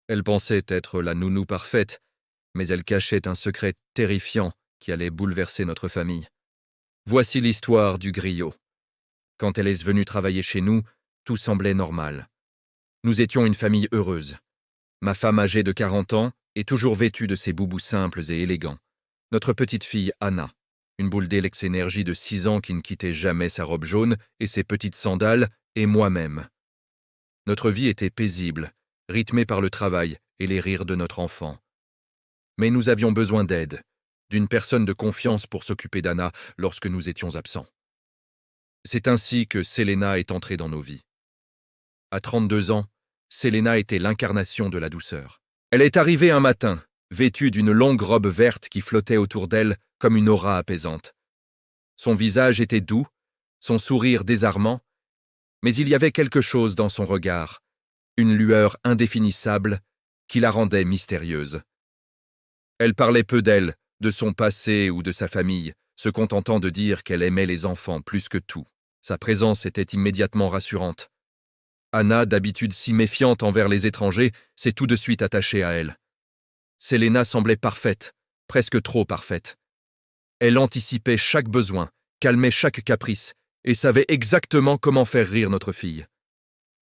Elle pensait être la nounou parfaite, mais elle cachait un secret terrifiant qui allait bouleverser notre famille. Voici l'histoire du griot. Quand elle est venue travailler chez nous, tout semblait normal. Nous étions une famille heureuse. Ma femme âgée de 40 ans et toujours vêtue de ses boubous simples et élégants. Notre petite fille Anna, une boule d'électro-énergie de 6 ans qui ne quittait jamais sa robe jaune et ses petites sandales, et moi-même. Notre vie était paisible, rythmée par le travail et les rires de notre enfant. Mais nous avions besoin d'aide, d'une personne de confiance pour s'occuper d'Anna lorsque nous étions absents. C'est ainsi que Selena est entrée dans nos vies. À 32 ans, Selena était l'incarnation de la douceur. Elle est arrivée un matin, vêtue d'une longue robe verte qui flottait autour d'elle comme une aura apaisante. Son visage était doux, son sourire désarmant, mais il y avait quelque chose dans son regard, une lueur indéfinissable qui la rendait mystérieuse. Elle parlait peu d'elle, de son passé ou de sa famille, se contentant de dire qu'elle aimait les enfants plus que tout. Sa présence était immédiatement rassurante. Anna, d'habitude si méfiante envers les étrangers, s'est tout de suite attachée à elle. Selena semblait parfaite, presque trop parfaite. Elle anticipait chaque besoin, calmait chaque caprice, et savait exactement comment faire rire notre fille.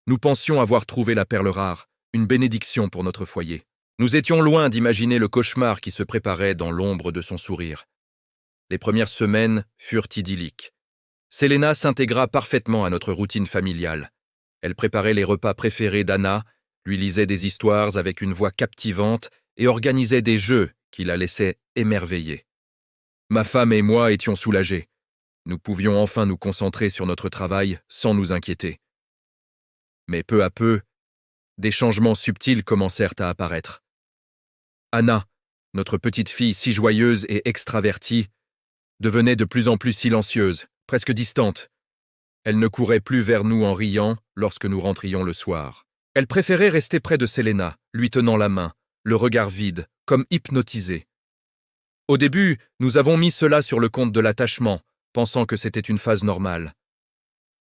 Nous pensions avoir trouvé la perle rare, une bénédiction pour notre foyer. Nous étions loin d'imaginer le cauchemar qui se préparait dans l'ombre de son sourire. Les premières semaines furent idylliques. Selena s'intégra parfaitement à notre routine familiale. Elle préparait les repas préférés d'Anna, lui lisait des histoires avec une voix captivante et organisait des jeux qui la laissaient émerveiller. Ma femme et moi étions soulagés. Nous pouvions enfin nous concentrer sur notre travail sans nous inquiéter. Mais peu à peu, des changements subtils commencèrent à apparaître. Anna, notre petite fille si joyeuse et extravertie, devenait de plus en plus silencieuse, presque distante. Elle ne courait plus vers nous en riant lorsque nous rentrions le soir. Elle préférait rester près de Selena, lui tenant la main, le regard vide, comme hypnotisée. Au début, nous avons mis cela sur le compte de l'attachement, pensant que c'était une phase normale.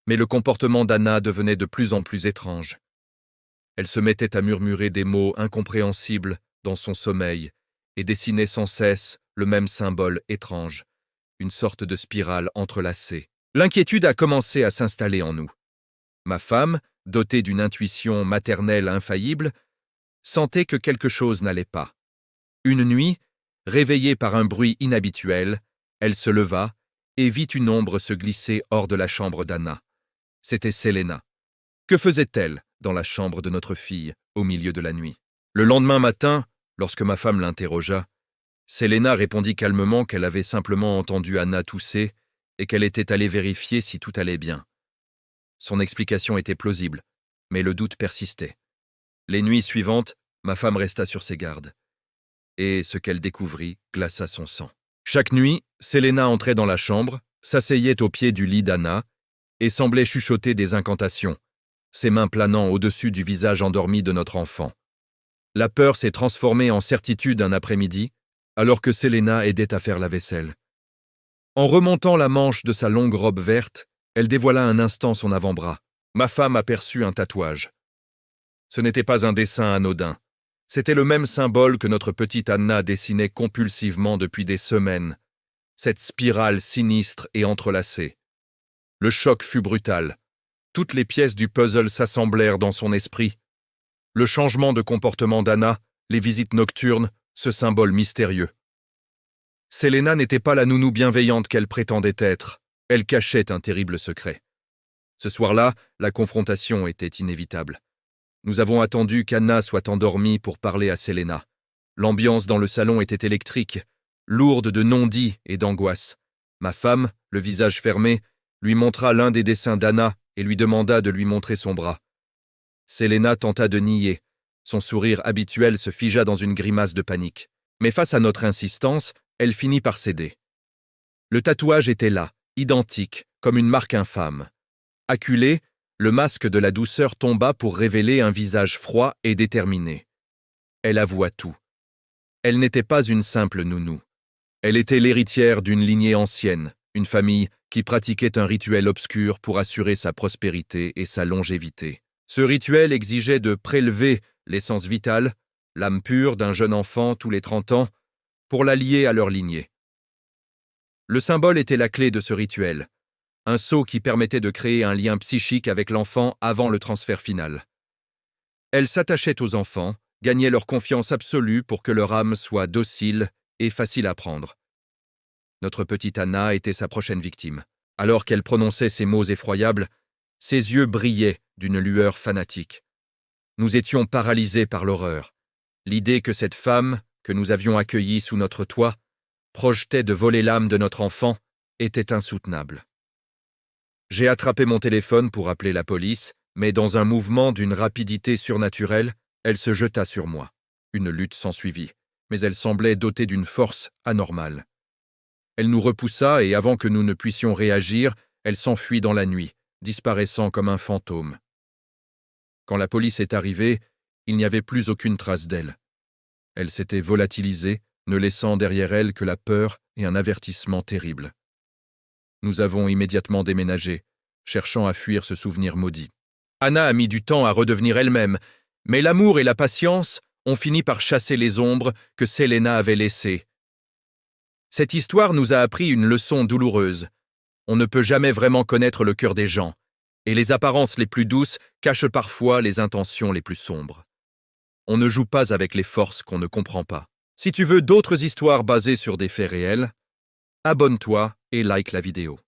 Mais le comportement d'Anna devenait de plus en plus étrange. Elle se mettait à murmurer des mots incompréhensibles dans son sommeil et dessinait sans cesse le même symbole étrange, une sorte de spirale entrelacée. L'inquiétude a commencé à s'installer en nous. Ma femme, dotée d'une intuition maternelle infaillible, sentait que quelque chose n'allait pas. Une nuit, réveillée par un bruit inhabituel, elle se leva et vit une ombre se glisser hors de la chambre d'Anna. C'était Selena. Que faisait-elle dans la chambre de notre fille au milieu de la nuit? Le lendemain matin, lorsque ma femme l'interrogea, Selena répondit calmement qu'elle avait simplement entendu Anna tousser et qu'elle était allée vérifier si tout allait bien. Son explication était plausible, mais le doute persistait. Les nuits suivantes, ma femme resta sur ses gardes. Et ce qu'elle découvrit glaça son sang. Chaque nuit, Selena entrait dans la chambre, s'asseyait au pied du lit d'Anna et semblait chuchoter des incantations, ses mains planant au-dessus du visage endormi de notre enfant. La peur s'est transformée en certitude un après-midi, alors que Selena aidait à faire la vaisselle. En remontant la manche de sa longue robe verte, elle dévoila un instant son avant-bras. Ma femme aperçut un tatouage. Ce n'était pas un dessin anodin. C'était le même symbole que notre petite Anna dessinait compulsivement depuis des semaines. Cette spirale sinistre et entrelacée. Le choc fut brutal. Toutes les pièces du puzzle s'assemblèrent dans son esprit. Le changement de comportement d'Anna, les visites nocturnes, ce symbole mystérieux. Selena n'était pas la nounou bienveillante qu'elle prétendait être. Elle cachait un terrible secret. Ce soir-là, la confrontation était inévitable. Nous avons attendu qu'Anna soit endormie pour parler à Selena. L'ambiance dans le salon était électrique, lourde de non-dits et d'angoisse. Ma femme, le visage fermé, lui montra l'un des dessins d'Anna et lui demanda de lui montrer son bras. Selena tenta de nier. Son sourire habituel se figea dans une grimace de panique. Mais face à notre insistance, elle finit par céder. Le tatouage était là, identique, comme une marque infâme. Acculé, le masque de la douceur tomba pour révéler un visage froid et déterminé. Elle avoua tout. Elle n'était pas une simple nounou. Elle était l'héritière d'une lignée ancienne, une famille qui pratiquait un rituel obscur pour assurer sa prospérité et sa longévité. Ce rituel exigeait de prélever l'essence vitale, l'âme pure d'un jeune enfant tous les 30 ans, pour la lier à leur lignée. Le symbole était la clé de ce rituel, un sceau qui permettait de créer un lien psychique avec l'enfant avant le transfert final. Elle s'attachait aux enfants, gagnait leur confiance absolue pour que leur âme soit docile et facile à prendre. Notre petite Anna était sa prochaine victime. Alors qu'elle prononçait ces mots effroyables, ses yeux brillaient d'une lueur fanatique. Nous étions paralysés par l'horreur. L'idée que cette femme, que nous avions accueillie sous notre toit, projetait de voler l'âme de notre enfant était insoutenable. J'ai attrapé mon téléphone pour appeler la police, mais dans un mouvement d'une rapidité surnaturelle, elle se jeta sur moi. Une lutte s'ensuivit, mais elle semblait dotée d'une force anormale. Elle nous repoussa et avant que nous ne puissions réagir, elle s'enfuit dans la nuit, disparaissant comme un fantôme. Quand la police est arrivée, il n'y avait plus aucune trace d'elle. Elle s'était volatilisée, ne laissant derrière elle que la peur et un avertissement terrible. Nous avons immédiatement déménagé, cherchant à fuir ce souvenir maudit. Anna a mis du temps à redevenir elle-même, mais l'amour et la patience ont fini par chasser les ombres que Selena avait laissées. Cette histoire nous a appris une leçon douloureuse. On ne peut jamais vraiment connaître le cœur des gens, et les apparences les plus douces cachent parfois les intentions les plus sombres. On ne joue pas avec les forces qu'on ne comprend pas. Si tu veux d'autres histoires basées sur des faits réels, abonne-toi et like la vidéo.